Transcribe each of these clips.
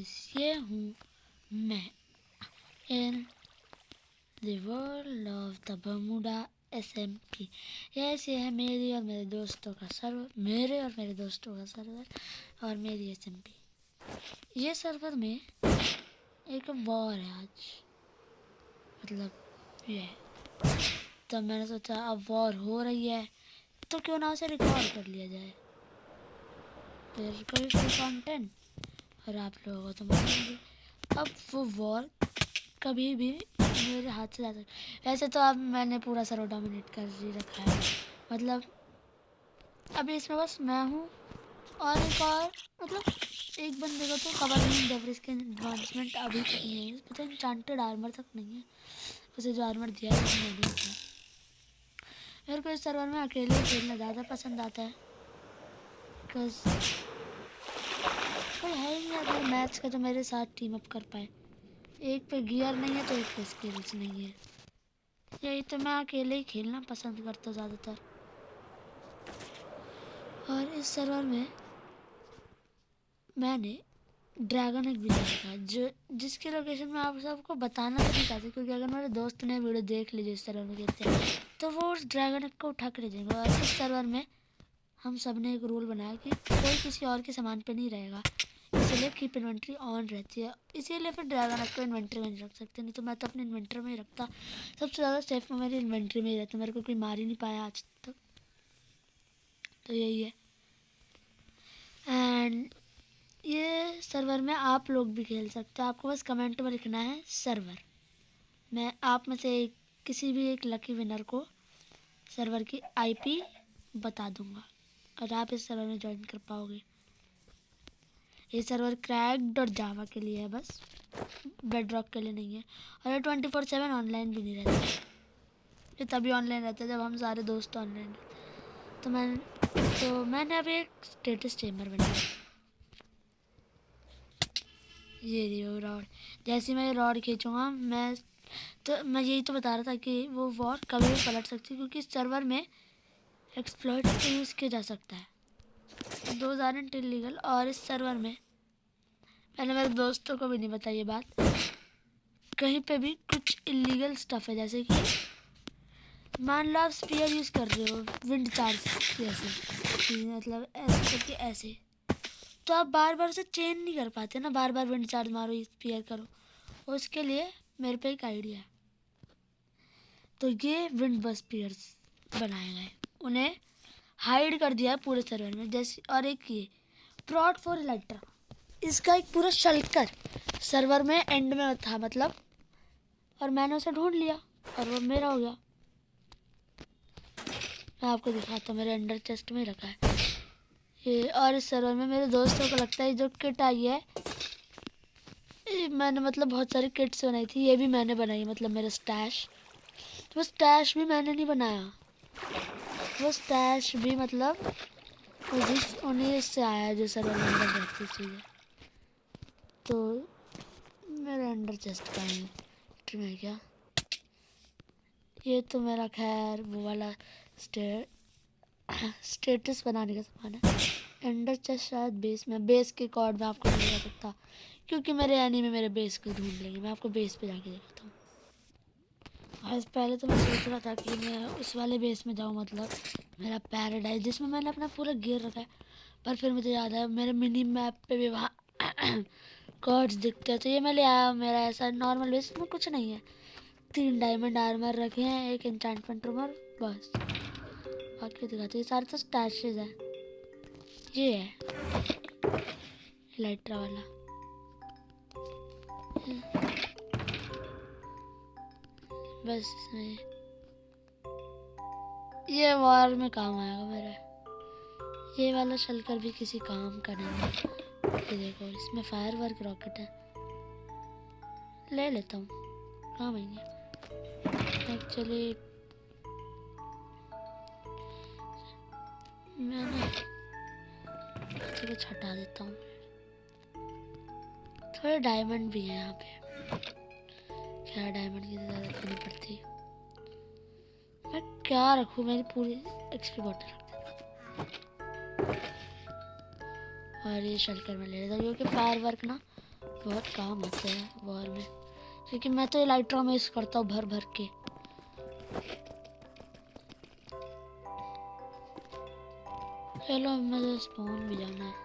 Guys, ये हूँ मैं in the world of the Bermuda SMP। ऐसे है मेरी और मेरे दोस्तों का सर्वर, और मेरी SMP। ये सर्वर में एक वॉर है आज, मतलब ये है। तो मैंने सोचा अब वॉर हो रही है तो क्यों ना उसे रिकॉर्ड कर लिया जाए, फिर कोई कंटेंट और आप लोगों को तो मालूम। अब वो वॉर कभी भी मेरे हाथ से जा सकता। वैसे तो अब मैंने पूरा सर्वर डोमिनेट कर ही रखा है, मतलब अभी इसमें बस मैं हूँ और मतलब एक बंदे को तो कवर नहीं डेवरेज के एडवांसमेंट अभी तक नहीं है, पता इंचांटेड आर्मर तक नहीं है। उसे जो आर्मर दिया है वो मैंने दिया। मेरे को इस सर्वर में अकेले खेलना ज़्यादा पसंद आता है, बिकॉज कोई है ही नहीं अगर मैच का जो मेरे साथ टीम अप कर पाए। एक पे गियर नहीं है तो एक पे स्किल्स नहीं है, यही तो मैं अकेले ही खेलना पसंद करता हूँ ज़्यादातर। और इस सर्वर में मैंने ड्रैगन एक भी देखा है, जो जिसकी लोकेशन मैं आप सबको बताना तो नहीं चाहती, क्योंकि अगर मेरे दोस्त ने वीडियो देख ली इस सर्वर में खेलते हैं तो वो उस ड्रैगन को उठा के ले जाएंगे। और इस सर्वर में हम सब ने एक रूल बनाया कि कोई किसी और के सामान पे नहीं रहेगा, इसलिए कीप इन्वेंट्री ऑन रहती है। इसीलिए फिर ड्रैगन को इन्वेंट्री में नहीं रख सकते, नहीं तो मैं तो अपने इन्वेंट्री में ही रखता। सबसे ज़्यादा सेफ में मेरी इन्वेंट्री में ही रहता, मेरे को कोई मार ही नहीं पाया आज तक। तो यही है। एंड ये सर्वर में आप लोग भी खेल सकते हो, आपको बस कमेंट में लिखना है सर्वर। मैं आप में से किसी भी एक लकी विनर को सर्वर की IP बता दूंगा और आप इस सर्वर में ज्वाइन कर पाओगे। ये सर्वर क्रैक्ड और जावा के लिए है, बस बेडरॉक के लिए नहीं है। और ये 24/7 ऑनलाइन भी नहीं रहता, ये तभी ऑनलाइन रहता है जब हम सारे दोस्त ऑनलाइन रहते। तो मैंने अभी एक स्टेटस चेम्बर बनाया। ये रही वो रॉड, जैसे मैं रॉड खींचूँगा मैं यही तो बता रहा था कि वो वॉर कभी भी पलट सकती है, क्योंकि इस सर्वर में एक्सप्लॉइट यूज़ किया जा सकता है। Those aren't illegal. और इस सर्वर में मैंने मेरे दोस्तों को भी नहीं बताई ये बात, कहीं पे भी कुछ इलीगल स्टफ़ है, जैसे कि मान लो आप स्पीयर यूज़ कर रहे हो विंड चार्ज जैसे, मतलब ऐसे करके ऐसे, तो आप बार बार उसे चेन नहीं कर पाते ना, बार बार विंड चार्ज मारो स्पीयर करो। उसके लिए मेरे पे एक आइडिया है। तो ये विंड बस स्पीयर्स बनाए गए, उन्हें हाइड कर दिया है पूरे सर्वर में। जैसे और एक ये प्रॉड फॉर इलेक्ट्रा, इसका एक पूरा शल्कर सर्वर में एंड में था, मतलब, और मैंने उसे ढूंढ लिया और वो मेरा हो गया। मैं आपको दिखाता हूँ, मेरे अंडर चेस्ट में रखा है ये। और इस सर्वर में मेरे दोस्तों को लगता है जो किट आई है, मैंने मतलब बहुत सारी किट्स बनाई थी, ये भी मैंने बनाई, मतलब मेरा स्टैश। तो वो स्टैश भी मैंने नहीं बनाया, वो स्टैश भी मतलब उन्हीं से आया जो सर्वर में अंदर रहती चीज़ें। तो मेरे अंडर चेस्ट का है क्या, ये तो मेरा खैर वो वाला स्टेटस बनाने का सामान है। अंडर चेस्ट शायद बेस के कॉर्ड में आपको नहीं बता सकता, क्योंकि मेरे एनीमे मेरे बेस को ढूंढ लेंगे। मैं आपको बेस पे जाके दिखाता हूँ। आज पहले तो मैं सोच रहा था कि मैं उस वाले बेस में जाऊँ, मतलब मेरा पैराडाइज जिसमें मैंने अपना पूरा गियर रखा है। पर फिर मुझे याद आया मेरे मिनी मैप पे भी वहाँ कॉर्ड्स दिखते हैं, तो ये मैं ले आया। मेरा ऐसा नॉर्मल बेस में कुछ नहीं है, 3 डायमंड आर्मर रखे हैं, एक एन्चेंटमेंट रूमर, बस। बाकी दिखाते हैं, सारे तो स्टैशेज हैं। ये है इलेक्ट्रा वाला, बस इसमें ये वॉर में काम आएगा मेरा। ये वाला शल्कर भी किसी काम का नहीं है। ये देखो, इसमें फायर वर्क रॉकेट है, ले लेता हूँ, काम आएंगे। एक्चुअली मैं ना चलो हटा देता हूँ। थोड़े डायमंड भी हैं यहाँ पे, क्या डायमंड की ज़रूरत नहीं पड़ती। मैं क्या रखूँ, मेरी पूरी XP बॉटल रख देता। और ये शल्कर में ले लेता हूँ, क्योंकि फायर वर्क ना बहुत काम आते हैं वॉर में, क्योंकि मैं तो इलाइट्रा में यूज़ करता हूँ भर भर के। चलो मुझे स्पॉन भी जाना है।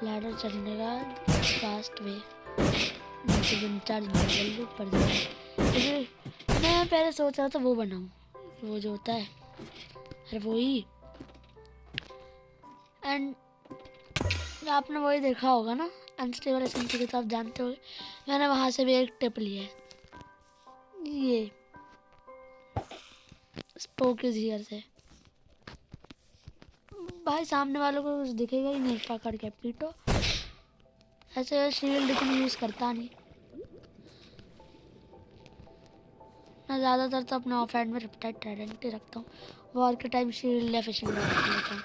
लैडर चढ़ने का फास्ट वे, नीचे जो चार्ज जल्दी पड़ जाए। मैं पहले सोच रहा था वो बनाऊँ, वो जो होता है, अरे वो ही। एंड आपने वही देखा होगा ना अनस्टेबल एसएमपी के, तो आप जानते हो मैंने वहाँ से भी एक टिप लिया है, ये स्पोक इज हियर से। भाई सामने वालों को कुछ दिखेगा ही नहीं, पकड़ के पीटो। ऐसे शील्ड इतनी यूज़ करता नहीं मैं, ज़्यादातर तो अपने ऑफ हैंड में रिप्टाइड ट्राइडेंट ही रखता हूँ। वॉर के टाइम शील्ड या फिशिंग रख लेता हूँ।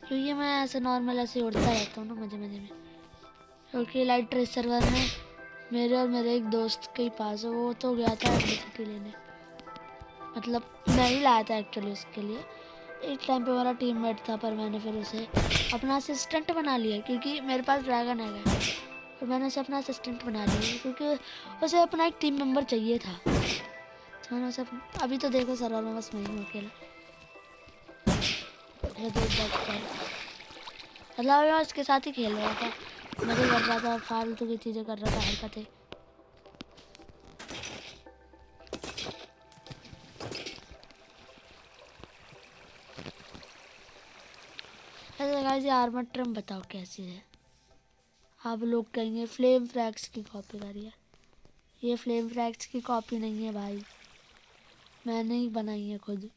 क्योंकि मैं ऐसे नॉर्मल ऐसे उड़ता रहता हूँ ना मज़े मज़े में। क्योंकि लाइट ट्रेस सर्वर में मेरे और मेरे एक दोस्त के पास है, वो तो गया था एडमिसिटी लेने, मतलब मैं ही लाया था एक्चुअली उसके लिए। एक टाइम पे हमारा टीममेट था, पर मैंने फिर उसे अपना असिस्टेंट बना लिया, क्योंकि मेरे पास ड्रैगन है और मैंने उसे अपना असिस्टेंट बना लिया, क्योंकि उसे अपना एक टीम मेंबर चाहिए था। तो मैंने उसे अभी तो देखो सर्वर में बस मैं ही अकेला, मतलब मैं उसके साथ ही खेल रहा था, मज़े कर रहा था, फालतू की चीज़ें कर रहा था, हरकतें। ऐसे गाइस, ये आर्मर ट्रिम बताओ कैसी है। आप लोग कहेंगे फ्लेम फ्रैक्स की कॉपी करी है। ये फ्लेम फ्रैक्स की कॉपी नहीं है भाई, मैंने ही बनाई है खुद।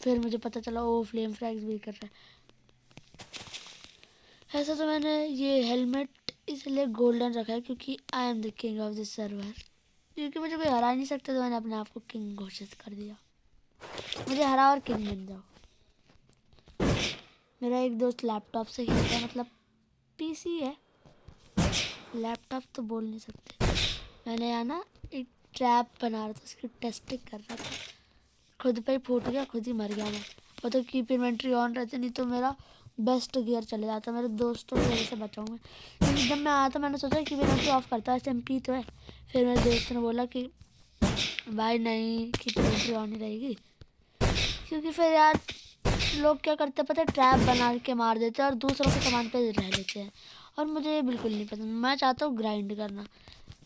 फिर मुझे पता चला वो फ्लेम फ्रैक्स भी कर रहा है। ऐसा तो मैंने ये हेलमेट इसलिए गोल्डन रखा है क्योंकि I am the king of this server, क्योंकि मुझे कोई हरा नहीं सकता, तो मैंने अपने आप को किंग घोषित कर दिया। मुझे हरा और किंग बन जाओ। मेरा एक दोस्त लैपटॉप से खेलता है, मतलब पीसी है, लैपटॉप तो बोल नहीं सकते। मैंने यहाँ ना एक ट्रैप बना रहा था, उसकी टेस्टिंग कर रहा था, खुद पे ही फूट गया, खुद ही मर गया मैं। और तो कीप इन्वेंट्री ऑन रहती, नहीं तो मेरा बेस्ट गियर चले जाता। मेरे दोस्तों की वजह से बचाऊँगा। जब मैं आया तो मैंने सोचा कि इन्वेंट्री ऑफ करता है, एसएमपी तो है। फिर मेरे दोस्त ने बोला कि भाई नहीं, कीप इन्वेंट्री ऑन ही रहेगी, क्योंकि फिर यार लोग क्या करते हैं पता है, ट्रैप बना के मार देते हैं और दूसरों के सामान पे रह लेते हैं, और मुझे ये बिल्कुल नहीं पसंद। मैं चाहता हूँ ग्राइंड करना,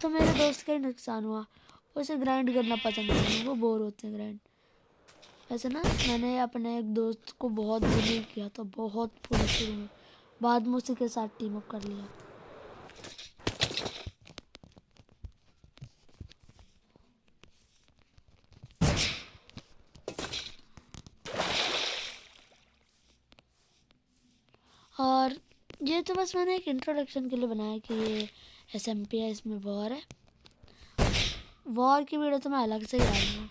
तो मेरे दोस्त का ही नुकसान हुआ, उसे ग्राइंड करना पसंद नहीं, वो बोर होते हैं ग्राइंड। वैसे ना मैंने अपने एक दोस्त को बहुत बुली किया था, बहुत बुरी शुरू में, बाद में उसी के साथ टीम अप कर लिया। और ये तो बस मैंने एक इंट्रोडक्शन के लिए बनाया कि ये एसएमपी है, इसमें वॉर है। वॉर की वीडियो तो मैं अलग से ही डालूंगा,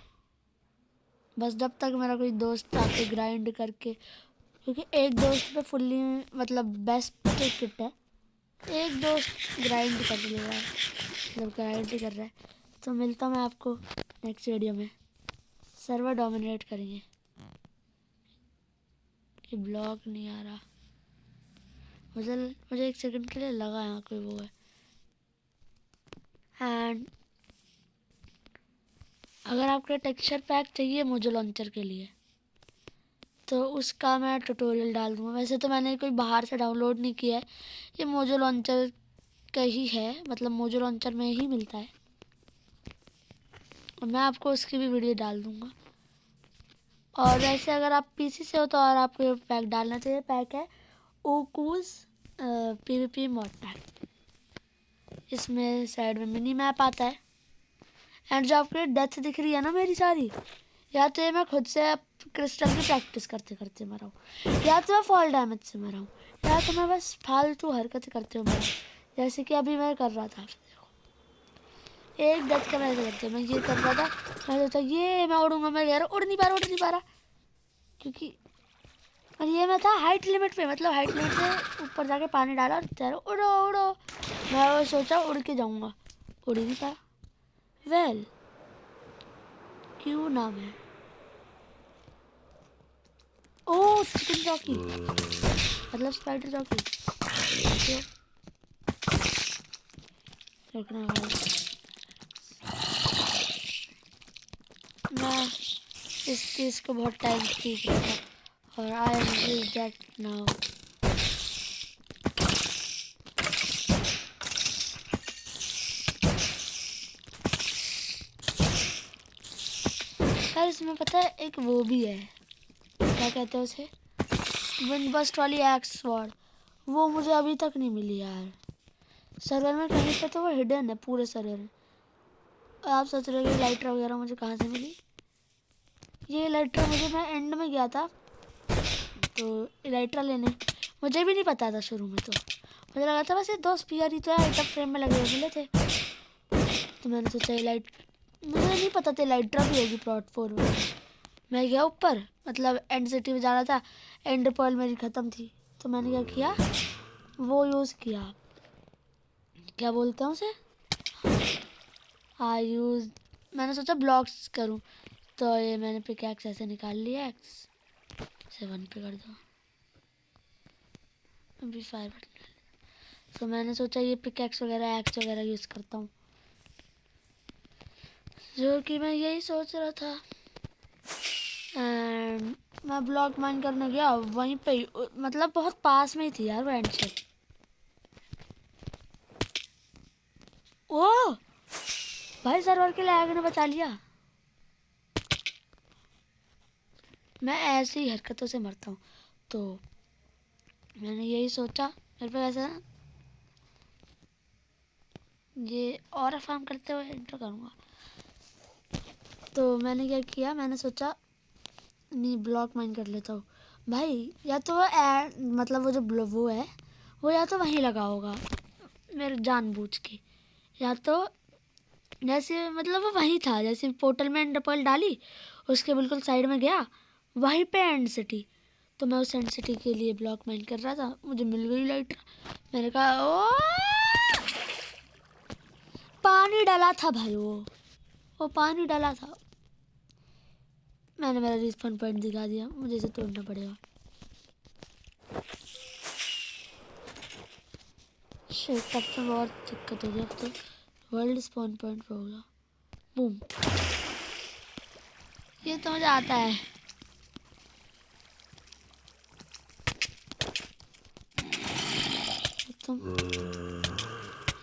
बस जब तक मेरा कोई दोस्त आके ग्राइंड करके, क्योंकि एक दोस्त पे फुल्ली मतलब बेस्ट किट है, एक दोस्त ग्राइंड कर लेगा, जब ग्राइंड कर रहा है। तो मिलता हूँ मैं आपको नेक्स्ट वीडियो में, सर्वर डोमिनेट करेंगे। ये ब्लॉक नहीं आ रहा, मुझे एक सेकंड के लिए लगा यहाँ कोई वो है। एंड अगर आपको टेक्सचर पैक चाहिए मोजो लॉन्चर के लिए, तो उसका मैं ट्यूटोरियल डाल दूँगा। वैसे तो मैंने कोई बाहर से डाउनलोड नहीं किया है, ये मोजो लॉन्चर का ही है, मतलब मोजो लॉन्चर में ही मिलता है, और मैं आपको उसकी भी वीडियो डाल दूँगा। और वैसे अगर आप पीसी से हो तो और आपको पैक डालना चाहिए, पैक है ओकूज पीवीपी मॉड पैक। इसमें साइड में मिनी मैप आता है, एंड जो आपको डेथ दिख रही है ना मेरी सारी, या तो ये मैं खुद से क्रिस्टल की प्रैक्टिस करते करते मरा हूँ, या तो मैं फॉल डैमेज से मरा हूँ, या तो मैं बस फालतू हरकतें करते हुए मरा, जैसे कि अभी मैं कर रहा था। देखो एक डेथ का मैं ऐसे करते मैं ये कर रहा था, मैं सोचा ये मैं उड़ूंगा, मैं यार उड़ नहीं पा रहा, क्योंकि और ये मैं था हाइट लिमिट पे, मतलब हाइट लिमिट से ऊपर जाके पानी डाला और तैरो, उड़ो उड़ो। मैं वो सोचा उड़ के जाऊंगा, उड़ ही नहीं पाया। वेल क्यों नाम है, ओ चिकन जॉकी, मतलब स्पाइडर जॉकी। रुकना भाई, मैं इस चीज़ को बहुत टाइम सीख रहा था और I am use that now. यार इसमें पता है एक वो भी है, क्या कहते हैं उसे, विंड बस्ट वाली एक्स स्वॉर्ड, वो मुझे अभी तक नहीं मिली यार। सर्वर में कहीं पे तो वो हिडन है पूरे सर्वर में। आप सोच रहे हो लाइटर वगैरह मुझे कहाँ से मिली, ये लाइटर मुझे, मैं एंड में गया था तो लाइटर लेने, मुझे भी नहीं पता था शुरू में, तो मुझे लगा था बस ये 2 स्पीयर ही तो है, आइटम फ्रेम में लगे हुए मिले थे। तो मैंने सोचा ये लाइट, मुझे नहीं पता था लाइटर भी होगी प्लॉट 4 में। मैं गया ऊपर, मतलब एंड सिटी में जा रहा था, एंड पर्ल मेरी ख़त्म थी, तो मैंने क्या किया, वो यूज़ किया, क्या बोलते हैं उसे, यूज़, मैंने सोचा ब्लॉक्स करूं, तो ये मैंने पिकैक्स ऐसे निकाल लिया, एक्स 7 पे कर दो, अभी 5 बटन। तो मैंने सोचा ये पिकैक्स वगैरह एक्स वगैरह यूज़ करता हूँ, जो कि मैं यही सोच रहा था। एंड मैं ब्लॉक माइन करने गया वहीं पे, मतलब बहुत पास में ही थी यार वो एंड से। ओह भाई सर्वर के लैग ने बचा लिया, मैं ऐसी ही हरकतों से मरता हूँ। तो मैंने यही सोचा, मेरे पे ऐसा ये और फार्म करते हुए इंटर करूँगा। तो मैंने क्या किया, मैंने सोचा नहीं ब्लॉक माइन कर लेता हूँ भाई, या तो मतलब वो जो वो है वो या तो वहीं लगा होगा मेरे जानबूझ के, या तो जैसे मतलब वो वहीं था, जैसे पोर्टल में एंड पर्ल डाली उसके बिल्कुल साइड में गया, वहीं पे एंड सिटी। तो मैं उस एंड सिटी के लिए ब्लॉक माइन कर रहा था, मुझे मिल गई लाइट, मैंने कहा ओ पानी डाला था भाई, वो पानी डाला था। मैंने मेरा रिस्पॉन पॉइंट दिखा दिया, मुझे इसे तोड़ना पड़ेगा। शिट, तब तो बहुत दिक्कत हो गई, अब तो वर्ल्ड स्पॉन पॉइंट पे होगा। बूम, ये तो मजा आता है। तुम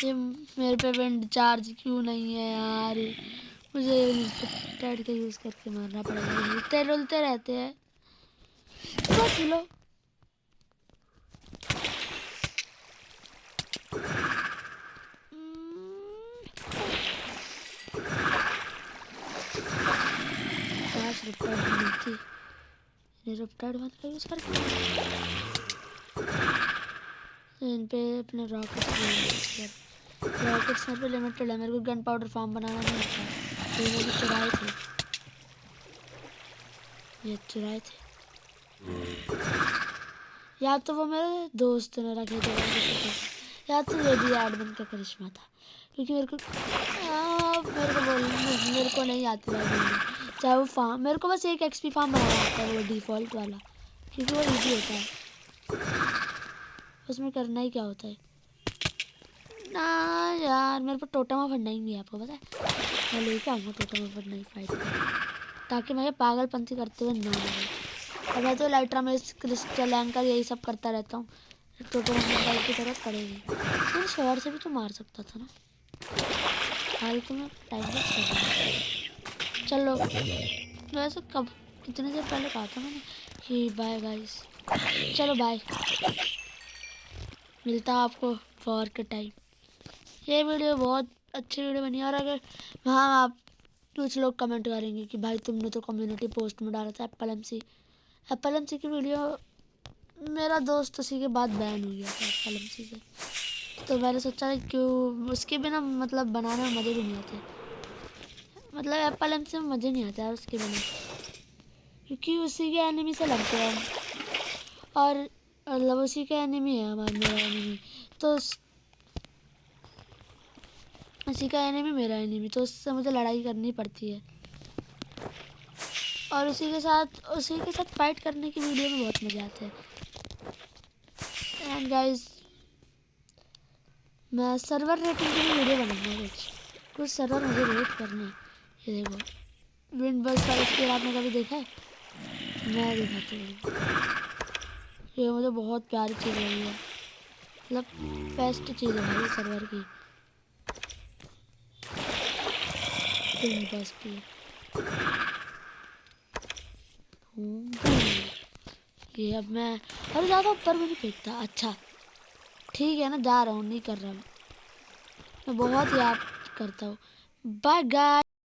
ये मेरे पे विंड चार्ज क्यों नहीं है यार, मुझे टैड का यूज़ करके मारना पड़ेगा, हिलते डुलते रहते हैं। तो किलो मिलती, रेप्टाइड वाला का यूज़ करके इन पे अपने रॉकेट्स मेरे पे लिमिटेड है, मेरे को गन पाउडर फार्म बनाना नहीं आता, ये मेरे चुराए थे, ये चुराए थे, या तो वो मेरे दोस्त ने रखे थे, या तो ये भी एडमिन का करिश्मा था, क्योंकि मेरे को नहीं आती भाई, चाहे वो फार्म, मेरे को बस एक एक्सपी फार्म बनाना आता है, वो डिफ़ॉल्ट वाला, क्योंकि वो इजी होता है, उसमें करना ही क्या होता है ना यार। मेरे को टोटम ऑफ नहीं है, आपको पता है, मैं लेके आऊँगा टोटम ऑफ नहीं फाइट ताकि मैं ये पागलपंती करते हुए ना लगे। और मैं तो लाइट्रा में क्रिस्टल एंकर यही सब करता रहता हूँ, टोटम ऑफ की जरूरत पड़ेगी, फिर शॉर्ट से भी तो मार सकता था ना, फालतू में टाइम वेस्ट कर रहा हूँ। चलो वैसे कब कितने देर पहले कहा था मैंने कि बाय गाइस, चलो बाय, मिलता है आपको वॉर के टाइम। ये वीडियो बहुत अच्छी वीडियो बनी, और अगर वहाँ आप कुछ लोग कमेंट करेंगे कि भाई तुमने तो कम्युनिटी पोस्ट में डाला था एप्पल एम सी की वीडियो, मेरा दोस्त उसी के बाद बैन हो गया था एप्पल एम सी से, तो मैंने सोचा क्यों उसके बिना मतलब बनाने में मज़े भी नहीं आते, मतलब एप्पल एम सी में मज़े नहीं आते यार उसके बिना, क्योंकि उसी के एनिमी से लगते हैं, और मतलब उसी का एनिमी है हमारा, मेरा एनिमी। तो उसी का एनिमी मेरा एनिमी, तो उससे मुझे लड़ाई करनी पड़ती है। और उसी के साथ फाइट करने की वीडियो में बहुत मज़ा आता है। एंड गाइस, मैं सर्वर रेटिंग की भी वीडियो बनाऊंगा। कुछ सर्वर मुझे रेट करने। ये देखो विंड बस का स्पीड आपने कभी देखा है? मैं दिखाती हूँ। ये मुझे बहुत प्यारी चीज़ लगी है, मतलब बेस्ट चीज़ है भाई सर्वर की, विंड बस की। ये अब मैं, अरे ज़्यादा ऊपर भी नहीं फेंकता। अच्छा ठीक है ना, जा रहा हूँ, नहीं कर रहा हूँ मैं, बहुत याद करता हूँ। Bye guys.